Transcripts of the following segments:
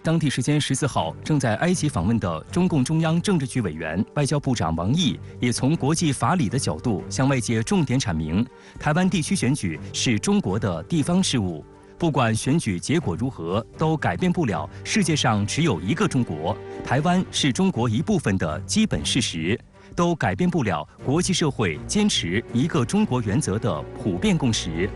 当地时间14号，正在埃及访问的中共中央政治局委员、外交部长王毅也从国际法理的角度向外界重点阐明，台湾地区选举是中国的地方事务，不管选举结果如何，都改变不了世界上只有一个中国，台湾是中国一部分的基本事实，都改变不了国际社会坚持一个中国原则的普遍共识。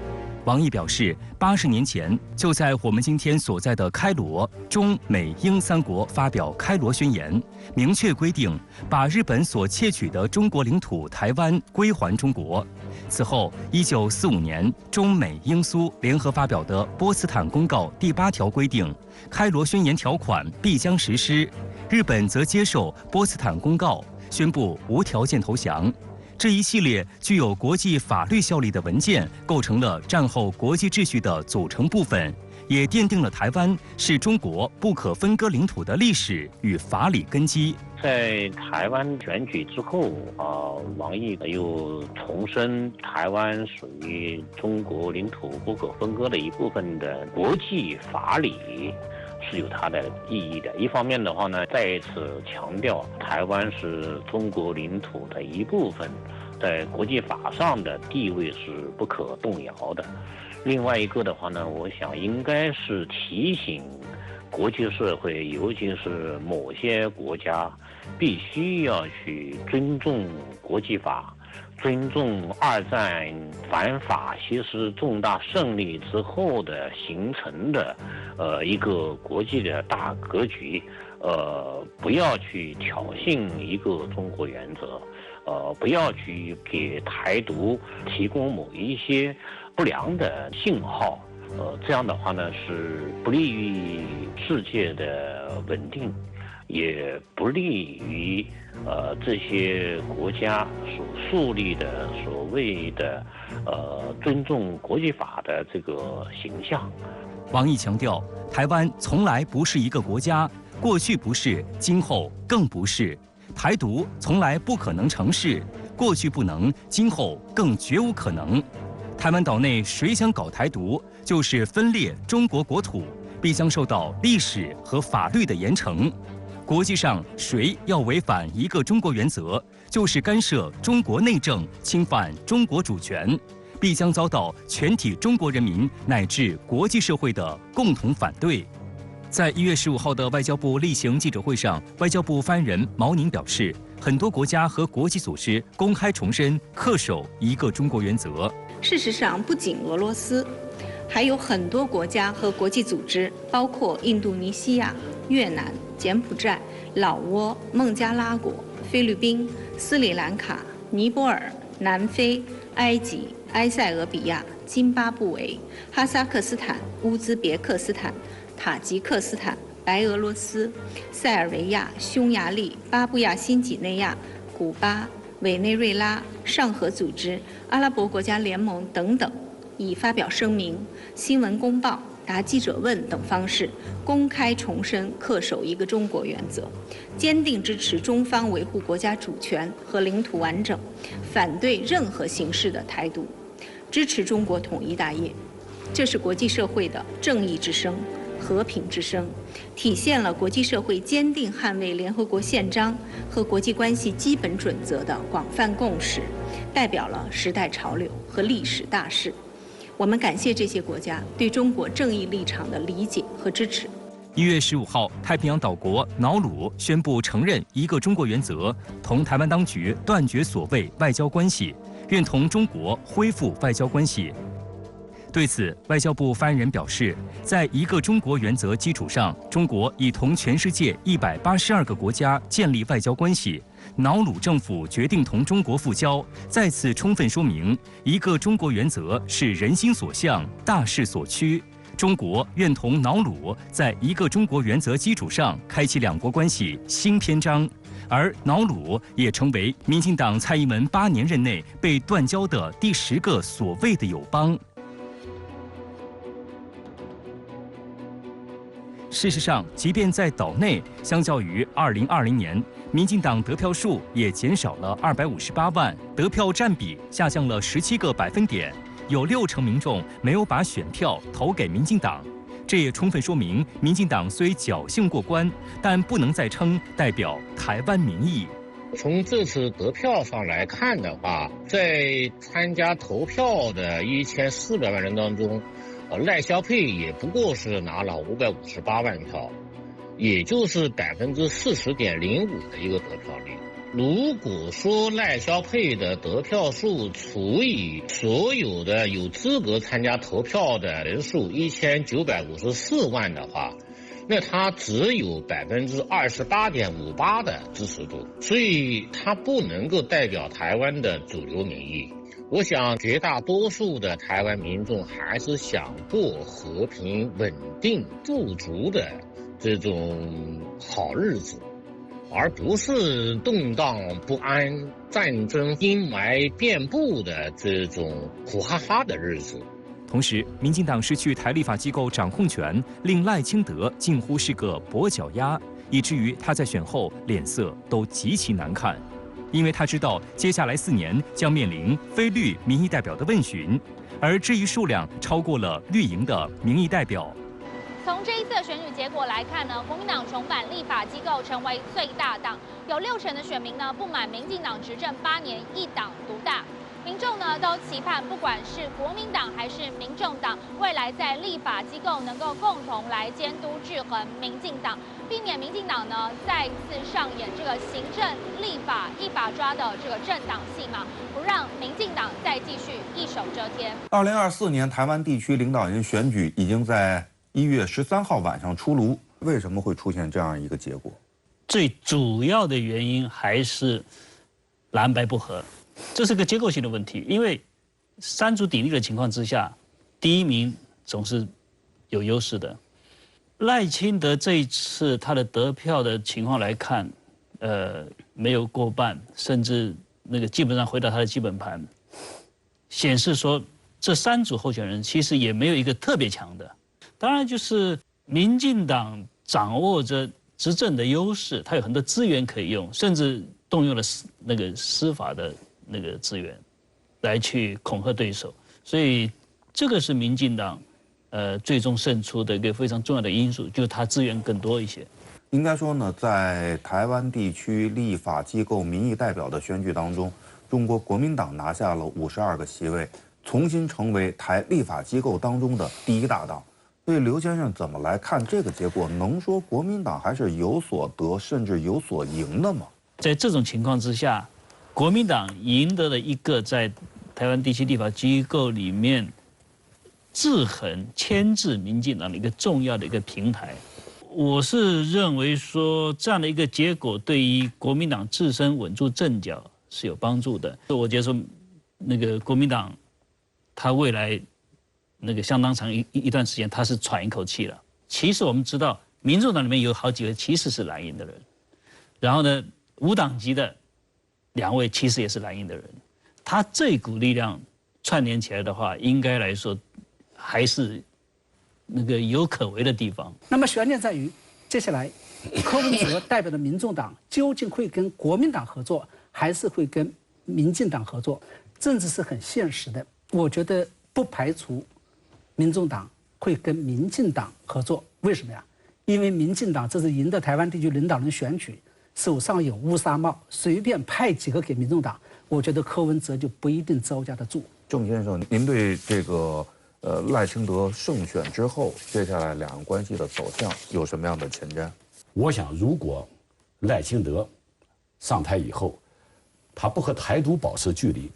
王毅表示，80年前就在我们今天所在的开罗，中美英3国发表开罗宣言，明确规定把日本所窃取的中国领土台湾归还中国。此后，1945年中美英苏联合发表的波茨坦公告第8条规定，开罗宣言条款必将实施，日本则接受波茨坦公告，宣布无条件投降。这一系列具有国际法律效力的文件，构成了战后国际秩序的组成部分，也奠定了台湾是中国不可分割领土的历史与法理根基。在台湾选举之后，王毅又重申台湾属于中国领土不可分割的一部分的国际法理是有它的意义的。一方面的话呢，再一次强调台湾是中国领土的一部分，在国际法上的地位是不可动摇的。另外一个的话呢，我想应该是提醒国际社会，尤其是某些国家，必须要去尊重国际法，尊重2战反法西斯重大胜利之后的形成的一个国际的大格局，不要去挑衅一个中国原则，不要去给台独提供某一些不良的信号，这样的话呢是不利于世界的稳定，也不利于这些国家所树立的所谓的尊重国际法的这个形象。王毅强调，台湾从来不是一个国家，过去不是，今后更不是。台独从来不可能成事，过去不能，今后更绝无可能。台湾岛内谁想搞台独，就是分裂中国国土，必将受到历史和法律的严惩。国际上谁要违反一个中国原则，就是干涉中国内政，侵犯中国主权，必将遭到全体中国人民乃至国际社会的共同反对。在1月15号的外交部例行记者会上，外交部发言人毛宁表示，很多国家和国际组织公开重申恪守一个中国原则。事实上，不仅俄罗斯，还有很多国家和国际组织，包括印度尼西亚、越南、柬埔寨、老挝、孟加拉国、菲律宾、斯里兰卡、尼泊尔、南非、埃及、埃塞俄比亚、津巴布韦、哈萨克斯坦、乌兹别克斯坦、塔吉克斯坦、白俄罗斯、塞尔维亚、匈牙利、巴布亚新几内亚、古巴、委内瑞拉、上合组织、阿拉伯国家联盟等等，以发表声明、新闻公报、答记者问等方式，公开重申恪守一个中国原则，坚定支持中方维护国家主权和领土完整，反对任何形式的台独，支持中国统一大业。这是国际社会的正义之声、和平之声，体现了国际社会坚定捍卫联合国宪章和国际关系基本准则的广泛共识，代表了时代潮流和历史大势。我们感谢这些国家对中国正义立场的理解和支持。1月15号，太平洋岛国瑙鲁宣布承认一个中国原则，同台湾当局断绝所谓外交关系，愿同中国恢复外交关系。对此，外交部发言人表示，在一个中国原则基础上，中国已同全世界182个国家建立外交关系。瑙鲁政府决定同中国复交，再次充分说明一个中国原则是人心所向、大势所趋。中国愿同瑙鲁在一个中国原则基础上开启两国关系新篇章，而瑙鲁也成为民进党蔡英文8年任内被断交的第10个所谓的友邦。事实上，即便在岛内，相较于2020年，民进党得票数也减少了258万，得票占比下降了17个百分点，有60%民众没有把选票投给民进党。这也充分说明，民进党虽侥幸过关，但不能再称代表台湾民意。从这次得票上来看的话，在参加投票的1400万人当中，赖萧配也不过是拿了558万票，也就是40.05%的一个得票率。如果说赖萧配的得票数除以所有的有资格参加投票的人数1954万的话，那他只有28.58%的支持度，所以他不能够代表台湾的主流民意。我想绝大多数的台湾民众还是想过和平、稳定、富足的这种好日子，而不是动荡不安、战争阴霾遍布的这种苦哈哈的日子。同时，民进党失去台立法机构掌控权，令赖清德近乎是个跛脚鸭，以至于他在选后脸色都极其难看。因为他知道接下来4年将面临非绿民意代表的问询，而这一数量超过了绿营的民意代表。从这一次的选举结果来看呢，国民党重返立法机构成为最大党，有60%的选民呢不满民进党执政8年一党独大。民众呢都期盼，不管是国民党还是民众党，未来在立法机构能够共同来监督制衡民进党，避免民进党呢再次上演这个行政立法一把抓的这个政党戏码，不让民进党再继续一手遮天。2024年台湾地区领导人选举已经在1月13号晚上出炉，为什么会出现这样一个结果？最主要的原因还是蓝白不合。这是个结构性的问题，因为3组鼎立的情况之下，第一名总是有优势的。赖清德这一次他的得票的情况来看，没有过半，甚至基本上回到他的基本盘，显示说这3组候选人其实也没有一个特别强的。当然，就是民进党掌握着执政的优势，他有很多资源可以用，甚至动用了司法的资源来去恐吓对手，所以这个是民进党最终胜出的一个非常重要的因素，就是它资源更多一些。应该说呢，在台湾地区立法机构民意代表的选举当中，中国国民党拿下了52个席位，重新成为台立法机构当中的第1大党。所以刘先生怎么来看这个结果？能说国民党还是有所得，甚至有所赢的吗？在这种情况之下，国民党赢得了一个在台湾地区立法机构里面制衡、牵制民进党的一个重要的一个平台。我是认为说，这样的一个结果对于国民党自身稳住阵脚是有帮助的。我觉得说，国民党他未来相当长一段时间他是喘一口气了。其实我们知道，民众党里面有好几位其实是蓝营的人，然后呢，无党籍的2位其实也是蓝营的人，他这股力量串联起来的话，应该来说还是有可为的地方。那么悬念在于，接下来柯文哲代表的民众党究竟会跟国民党合作，还是会跟民进党合作？政治是很现实的，我觉得不排除民众党会跟民进党合作。为什么呀？因为民进党这是赢得台湾地区领导人选举，手上有乌纱帽，随便派几个给民众党，我觉得柯文哲就不一定招架得住。郑先生，您对这个赖清德胜选之后，接下来2岸关系的走向有什么样的前瞻？我想，如果赖清德上台以后，他不和台独保持距离，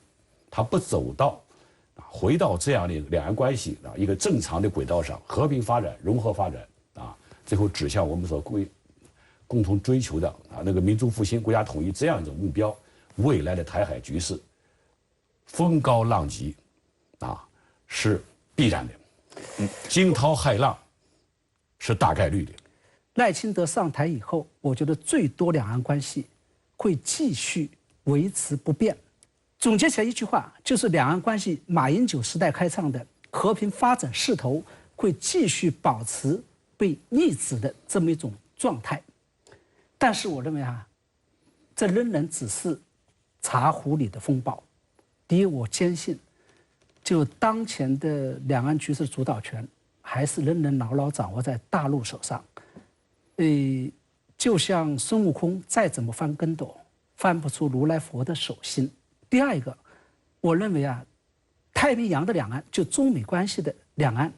他不走到回到这样的2岸关系一个正常的轨道上，和平发展、融合发展最后指向我们所共同追求的民族复兴、国家统一这样一种目标，未来的台海局势风高浪急是必然的，惊涛骇浪是大概率的。赖清德上台以后，我觉得最多2岸关系会继续维持不变。总结起来一句话，就是2岸关系马英九时代开创的和平发展势头会继续保持被抑制的这么一种状态。但是我认为这仍然只是茶壶里的风暴。第一，我坚信就当前的2岸局势主导权还是仍然牢牢掌握在大陆手上。就像孙悟空再怎么翻跟斗，翻不出如来佛的手心。第二个，我认为太平洋的两岸，就中美关系的两岸，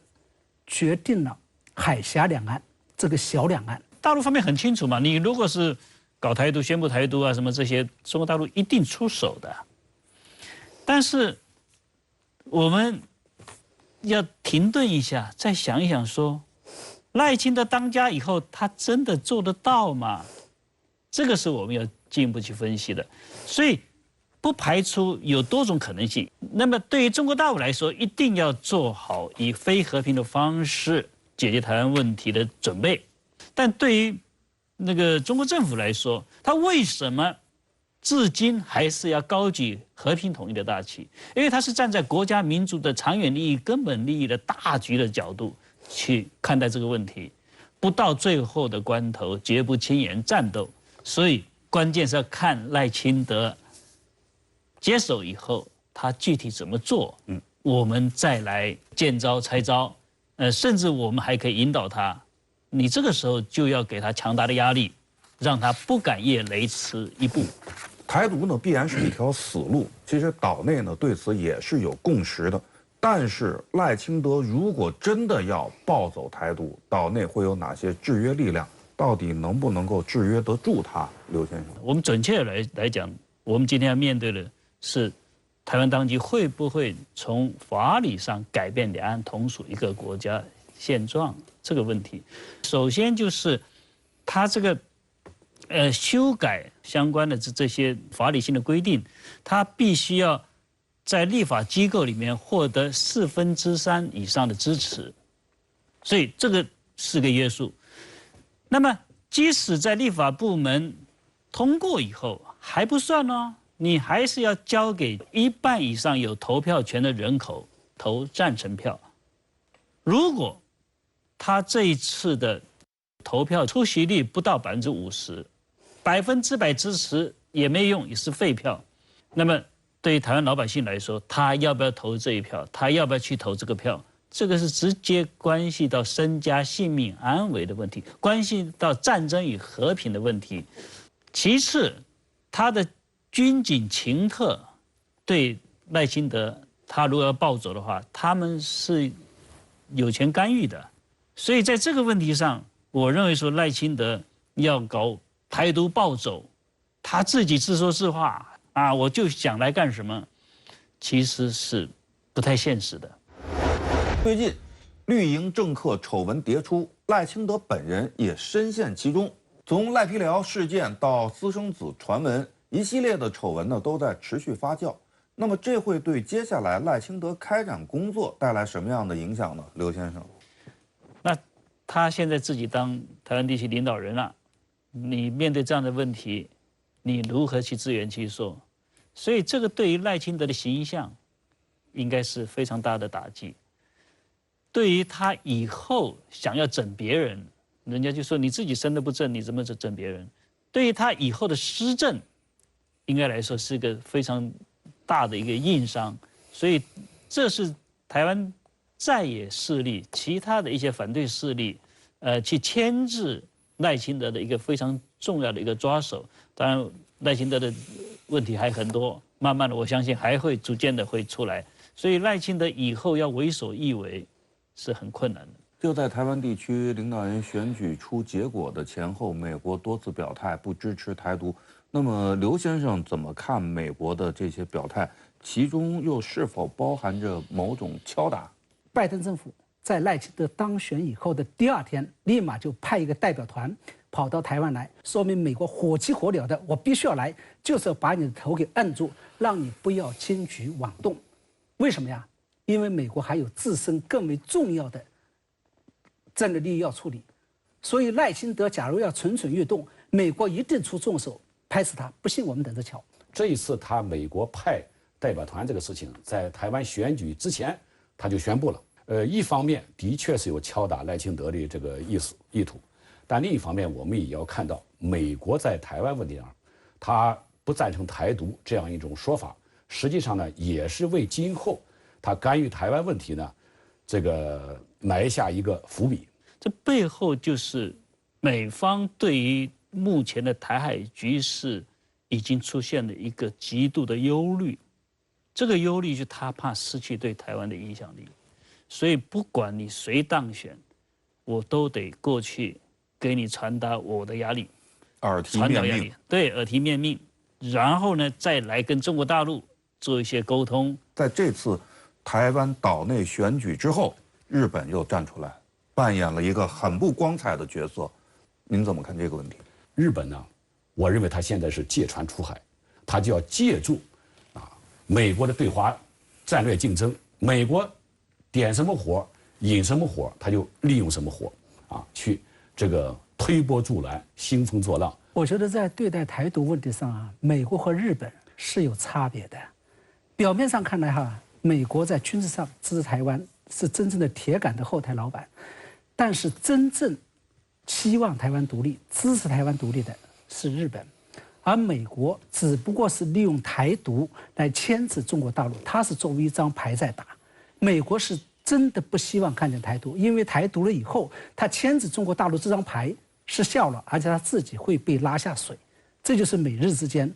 决定了海峡两岸这个小两岸。大陆方面很清楚嘛，你如果是搞台独、宣布台独什么这些，中国大陆一定出手的。但是我们要停顿一下，再想一想说，赖清德当家以后，他真的做得到吗？这个是我们要进一步去分析的。所以不排除有多种可能性。那么对于中国大陆来说，一定要做好以非和平的方式解决台湾问题的准备。但对于那个中国政府来说，他为什么至今还是要高举和平统一的大旗？因为他是站在国家民族的长远利益、根本利益的大局的角度去看待这个问题，不到最后的关头绝不轻言战斗。所以关键是要看赖清德接手以后，他具体怎么做，我们再来见招拆招，甚至我们还可以引导他，你这个时候就要给他强大的压力，让他不敢越雷池一步。台独呢必然是一条死路，其实岛内呢对此也是有共识的。但是赖清德如果真的要抱走台独，岛内会有哪些制约力量？到底能不能够制约得住他？刘先生，我们准确来讲，我们今天要面对的是台湾当局会不会从法理上改变两岸同属一个国家现状这个问题。首先就是他这个修改相关的这些法理性的规定，他必须要在立法机构里面获得3/4以上的支持，所以这个是个约束。那么即使在立法部门通过以后还不算哦，你还是要交给1半以上有投票权的人口投赞成票。如果他这一次的投票出席率不到50%，100%支持也没用，也是废票。那么对于台湾老百姓来说，他要不要投这一票？他要不要去投这个票？这个是直接关系到身家性命安危的问题，关系到战争与和平的问题。其次，他的军警情特对赖清德，他如果要抱走的话，他们是有权干预的。所以在这个问题上，我认为说赖清德要搞台独抱走，他自己自说自话我就想来干什么，其实是不太现实的。最近，绿营政客丑闻迭出，赖清德本人也深陷其中。从赖皮寮事件到私生子传闻，一系列的丑闻呢都在持续发酵。那么这会对接下来赖清德开展工作带来什么样的影响呢？刘先生，那他现在自己当台湾地区领导人了，你面对这样的问题，你如何去自圆其说？所以这个对于赖清德的形象，应该是非常大的打击。对于他以后想要整别人，人家就说你自己身都不正，你怎么整别人？对于他以后的施政，应该来说是一个非常大的一个硬伤。所以这是台湾在野势力、其他的一些反对势力，去牵制赖清德的一个非常重要的一个抓手。当然，赖清德的问题还很多，慢慢的我相信还会逐渐的会出来。所以赖清德以后要为所欲为是很困难的。就在台湾地区领导人选举出结果的前后，美国多次表态不支持台独。那么刘先生怎么看美国的这些表态？其中又是否包含着某种敲打？拜登政府在赖清德当选以后的第2天，立马就派一个代表团跑到台湾来，说明美国火急火燎的，我必须要来，就是要把你的头给摁住，让你不要轻举妄动。为什么呀？因为美国还有自身更为重要的战略利益要处理，所以赖清德假如要蠢蠢欲动，美国一定出重手拍死他，不信我们等着瞧。这一次他美国派代表团这个事情，在台湾选举之前他就宣布了。一方面的确是有敲打赖清德的这个意图，但另一方面我们也要看到，美国在台湾问题上，他不赞成台独这样一种说法，实际上呢，也是为今后他干预台湾问题呢，这个埋下一个伏笔。这背后就是美方对于目前的台海局势已经出现了一个极度的忧虑，这个忧虑就是他怕失去对台湾的影响力，所以不管你谁当选，我都得过去给你传达我的压力，耳提面命，对，耳提面命，然后呢再来跟中国大陆做一些沟通。在这次台湾岛内选举之后，日本又站出来，扮演了一个很不光彩的角色。您怎么看这个问题？日本呢，我认为他现在是借船出海，他就要借助美国的对华战略竞争，美国点什么火引什么火，他就利用什么火去这个推波助澜，兴风作浪。我觉得在对待台独问题上美国和日本是有差别的。表面上看来美国在军事上支持台湾，是真正的铁杆的后台老板，但是真正期望台湾独立、支持台湾独立的是日本，而美国只不过是利用台独来牵制中国大陆，它是作为一张牌在打。美国是真的不希望看见台独，因为台独了以后，它牵制中国大陆这张牌失效了，而且它自己会被拉下水，这就是美日之间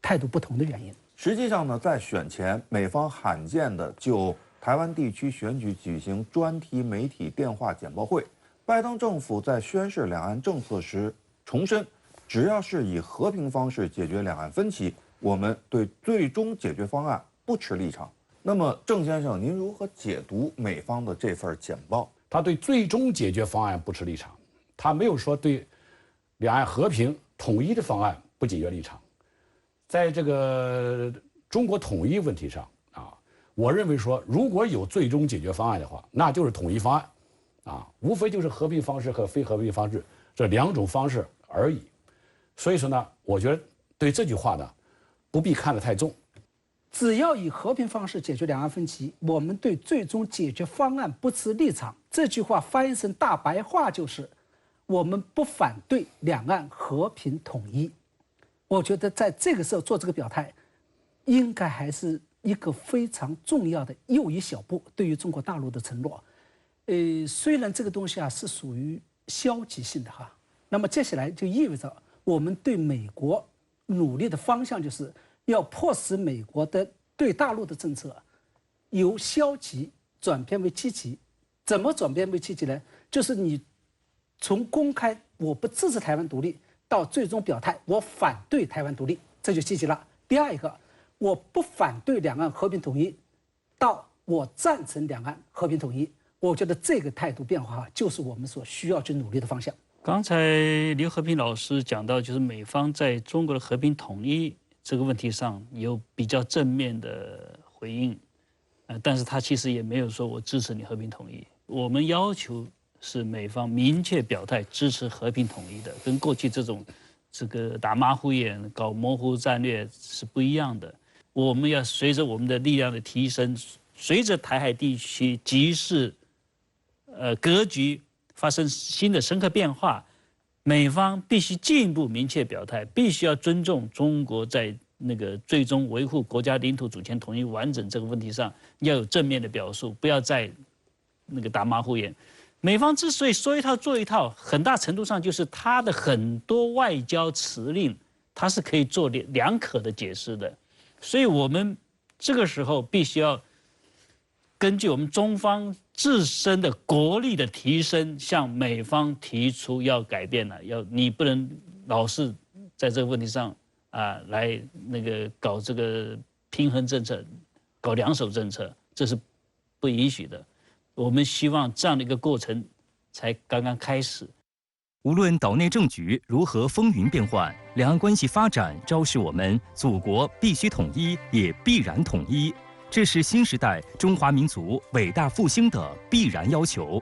态度不同的原因。实际上呢，在选前，美方罕见的就台湾地区选举举行专题媒体电话简报会。拜登政府在宣示两岸政策时重申，只要是以和平方式解决两岸分歧，我们对最终解决方案不持立场。那么，郑先生，您如何解读美方的这份简报？他对最终解决方案不持立场，他没有说对两岸和平统一的方案不解决立场。在这个中国统一问题上我认为说，如果有最终解决方案的话，那就是统一方案。无非就是和平方式和非和平方式这两种方式而已。所以说呢，我觉得对这句话呢，不必看得太重。只要以和平方式解决两岸分歧，我们对最终解决方案不持立场。这句话翻译成大白话就是，我们不反对两岸和平统一。我觉得在这个时候做这个表态，应该还是一个非常重要的又一小步对于中国大陆的承诺。虽然这个东西是属于消极性的那么接下来就意味着我们对美国努力的方向就是要迫使美国的对大陆的政策由消极转变为积极。怎么转变为积极呢？就是你从公开我不支持台湾独立到最终表态我反对台湾独立，这就积极了。第二一个，我不反对两岸和平统一到我赞成两岸和平统一，我觉得这个态度变化就是我们所需要去努力的方向。刚才刘和平老师讲到，就是美方在中国的和平统一这个问题上有比较正面的回应，但是他其实也没有说我支持你和平统一。我们要求是美方明确表态支持和平统一的，跟过去这个打马虎眼、搞模糊战略是不一样的。我们要随着我们的力量的提升，随着台海地区局势格局发生新的深刻变化，美方必须进一步明确表态，必须要尊重中国在那个最终维护国家领土主权统一完整这个问题上要有正面的表述，不要再那个打马虎眼。美方之所以说一套做一套，很大程度上就是他的很多外交辞令，他是可以做两可的解释的。所以我们这个时候必须要根据我们中方自身的国力的提升，向美方提出要改变了，你不能老是在这个问题上来那个搞这个平衡政策，搞两手政策，这是不允许的。我们希望这样的一个过程才刚刚开始。无论岛内政局如何风云变幻，两岸关系发展昭示我们，祖国必须统一，也必然统一。这是新时代中华民族伟大复兴的必然要求。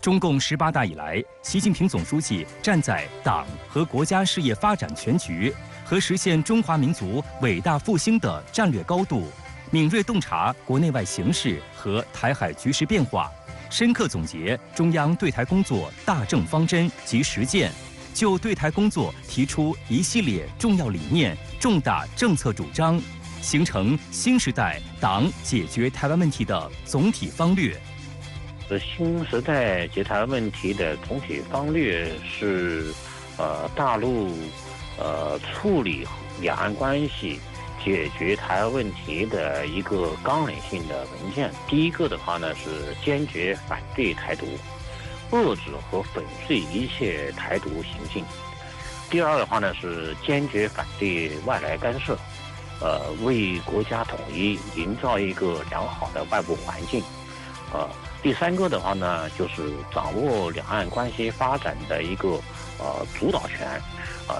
中共18大以来，习近平总书记站在党和国家事业发展全局和实现中华民族伟大复兴的战略高度，敏锐洞察国内外形势和台海局势变化，深刻总结中央对台工作大政方针及实践，就对台工作提出一系列重要理念、重大政策主张，形成新时代党解决台湾问题的总体方略。这新时代解台问题的总体方略是，大陆处理两岸关系、解决台湾问题的一个纲领性的文件。第一个的话呢是坚决反对台独，遏制和粉碎一切台独行径。第二的话呢是坚决反对外来干涉，为国家统一营造一个良好的外部环境。第三个的话呢就是掌握两岸关系发展的一个主导权。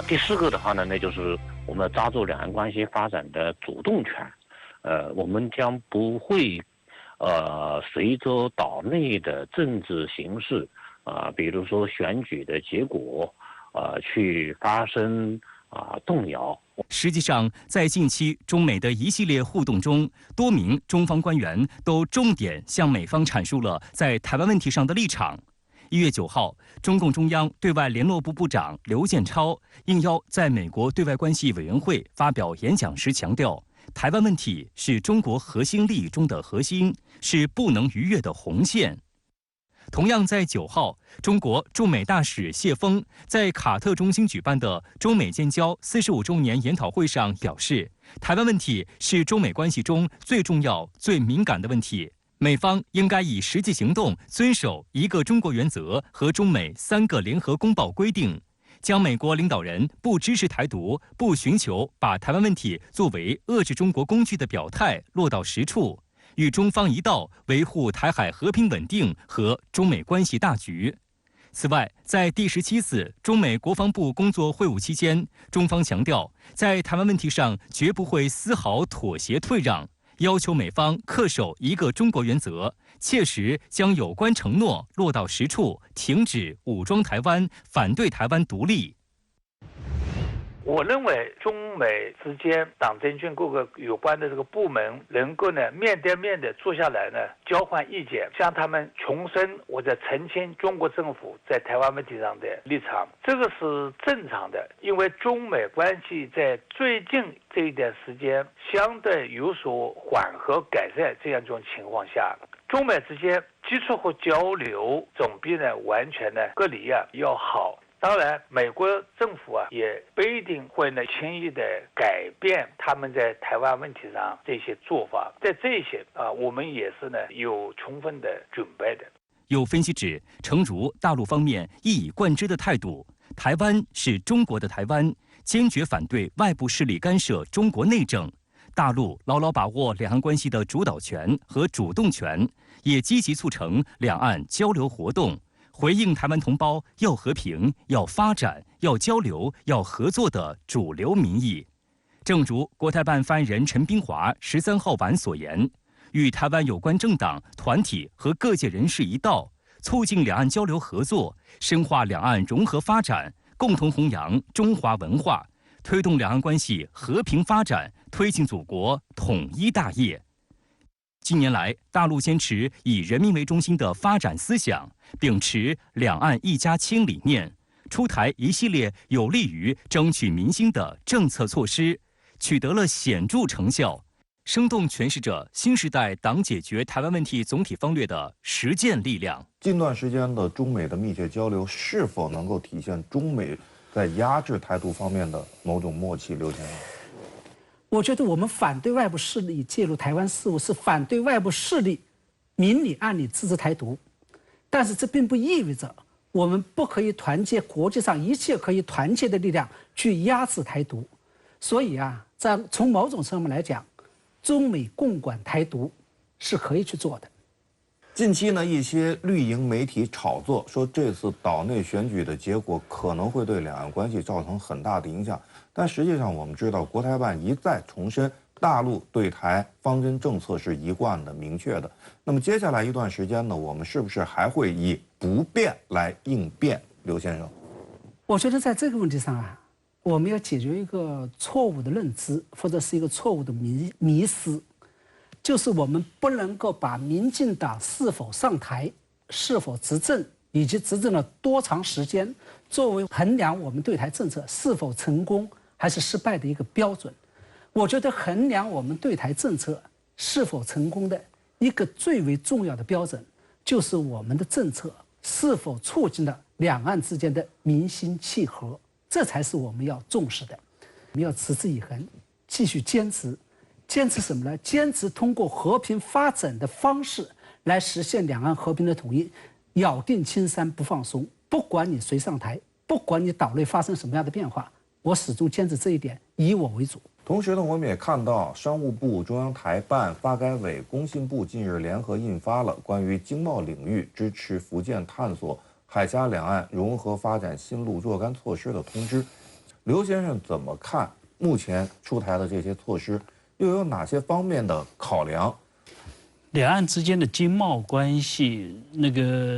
第四个的话呢，那就是我们抓住两岸关系发展的主动权。我们将不会随着岛内的政治形势比如说选举的结果去发生动摇。实际上，在近期中美的一系列互动中，多名中方官员都重点向美方阐述了在台湾问题上的立场。1月9号，中共中央对外联络部部长刘建超应邀在美国对外关系委员会发表演讲时强调，台湾问题是中国核心利益中的核心，是不能逾越的红线。同样在9号，中国驻美大使谢锋在卡特中心举办的中美建交45周年研讨会上表示，台湾问题是中美关系中最重要、最敏感的问题，美方应该以实际行动遵守一个中国原则和中美3个联合公报规定，将美国领导人不支持台独、不寻求把台湾问题作为遏制中国工具的表态落到实处，与中方一道维护台海和平稳定和中美关系大局。此外，在第17次中美国防部工作会晤期间，中方强调，在台湾问题上绝不会丝毫妥协退让，要求美方恪守一个中国原则，切实将有关承诺落到实处，停止武装台湾，反对台湾独立。我认为中美之间党政军各个有关的这个部门能够呢面对面的坐下来呢交换意见，向他们重申或者澄清中国政府在台湾问题上的立场，这个是正常的。因为中美关系在最近这一段时间相对有所缓和改善这样一种情况下，中美之间接触和交流总比呢完全的隔离要好。当然，美国政府也不一定会呢轻易的改变他们在台湾问题上这些做法，在这些我们也是呢有充分的准备的。有分析指，诚如大陆方面一以贯之的态度，台湾是中国的台湾，坚决反对外部势力干涉中国内政。大陆牢牢把握两岸关系的主导权和主动权，也积极促成两岸交流活动。回应台湾同胞要和平、要发展、要交流、要合作的主流民意。正如国台办发言人陈斌华13号晚所言，与台湾有关政党、团体和各界人士一道，促进两岸交流合作，深化两岸融合发展，共同弘扬中华文化，推动两岸关系和平发展，推进祖国统一大业。近年来，大陆坚持以人民为中心的发展思想，秉持两岸一家亲理念，出台一系列有利于争取民心的政策措施，取得了显著成效，生动诠释着新时代党解决台湾问题总体方略的实践力量。近段时间的中美的密切交流，是否能够体现中美在压制台独方面的某种默契？刘先生，我觉得我们反对外部势力介入台湾事务，是反对外部势力明里暗里支持台独，但是这并不意味着我们不可以团结国际上一切可以团结的力量去压制台独。所以在从某种程度来讲，中美共管台独是可以去做的。近期呢，一些绿营媒体炒作说，这次岛内选举的结果可能会对两岸关系造成很大的影响。但实际上，我们知道，国台办一再重申，大陆对台方针政策是一贯的、明确的。那么接下来一段时间呢，我们是不是还会以不变来应变？刘先生，我觉得在这个问题上我们要解决一个错误的认知，或者是一个错误的迷思，就是我们不能够把民进党是否上台、是否执政以及执政了多长时间作为衡量我们对台政策是否成功还是失败的一个标准。我觉得衡量我们对台政策是否成功的一个最为重要的标准，就是我们的政策是否促进了两岸之间的民心契合，这才是我们要重视的。我们要持之以恒，继续坚持。坚持什么呢？坚持通过和平发展的方式来实现两岸和平的统一，咬定青山不放松。不管你谁上台，不管你岛内发生什么样的变化，我始终坚持这一点，以我为主。同时呢，我们也看到商务部、中央台办、发改委、工信部近日联合印发了关于经贸领域支持福建探索海峡两岸融合发展新路若干措施的通知。刘先生怎么看目前出台的这些措施，又有哪些方面的考量？两岸之间的经贸关系、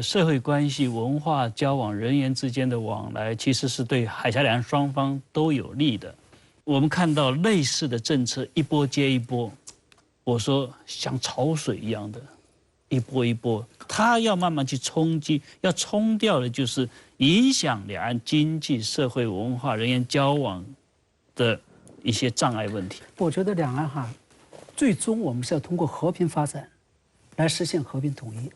社会关系、文化交往、人员之间的往来，其实是对海峡两岸双方都有利的。我们看到类似的政策一波接一波，我说像潮水一样的，一波一波，它要慢慢去冲击，要冲掉的就是影响两岸经济、社会、文化、人员交往的一些障碍问题。我觉得两岸最终我们是要通过和平发展来实现和平统一，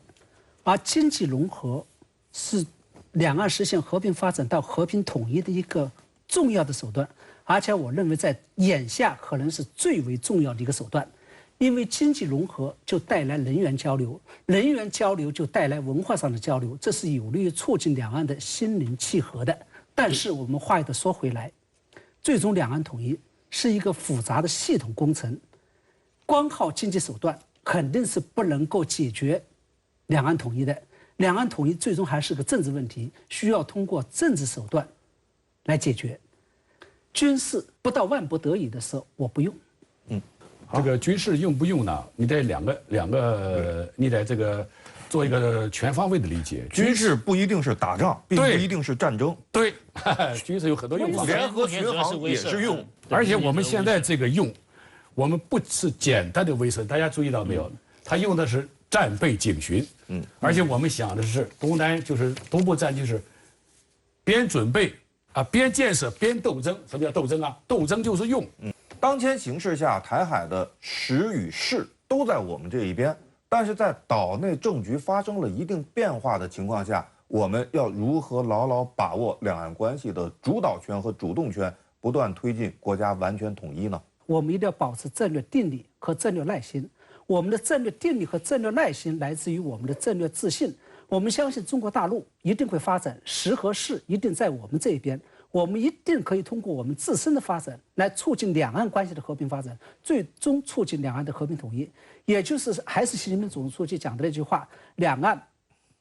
而经济融合是两岸实现和平发展到和平统一的一个重要的手段，而且我认为在眼下可能是最为重要的一个手段。因为经济融合就带来人员交流，人员交流就带来文化上的交流，这是有利于促进两岸的心灵契合的。但是我们话又得说回来，最终两岸统一是一个复杂的系统工程，光靠经济手段肯定是不能够解决两岸统一的。两岸统一最终还是个政治问题，需要通过政治手段来解决。军事不到万不得已的时候，我不用。这个军事用不用呢？你得两个，你得这个做一个全方位的理解。军事不一定是打仗，并不一定是战争。对，军事有很多用法。联合巡航也是用，而且我们现在这个用，我们不是简单的威慑，大家注意到没有？他用的是战备警巡。而且我们想的是东南就是东部战区是边准备边建设边斗争。什么叫斗争啊？斗争就是用。当前形势下，台海的时与势都在我们这一边，但是在岛内政局发生了一定变化的情况下，我们要如何牢牢把握两岸关系的主导权和主动权，不断推进国家完全统一呢？我们一定要保持战略定力和战略耐心。我们的战略定力和战略耐心来自于我们的战略自信。我们相信中国大陆一定会发展，时和势一定在我们这一边。我们一定可以通过我们自身的发展来促进两岸关系的和平发展，最终促进两岸的和平统一。也就是还是习近平总书记讲的那句话：两岸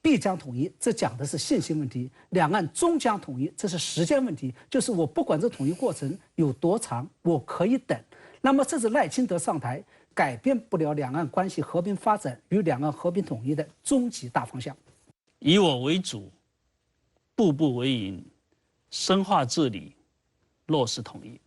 必将统一，这讲的是信心问题；两岸终将统一，这是时间问题。就是我不管这统一过程有多长，我可以等。那么这是赖清德上台改变不了两岸关系和平发展与两岸和平统一的终极大方向。以我为主，步步为营，深化治理，落实统一。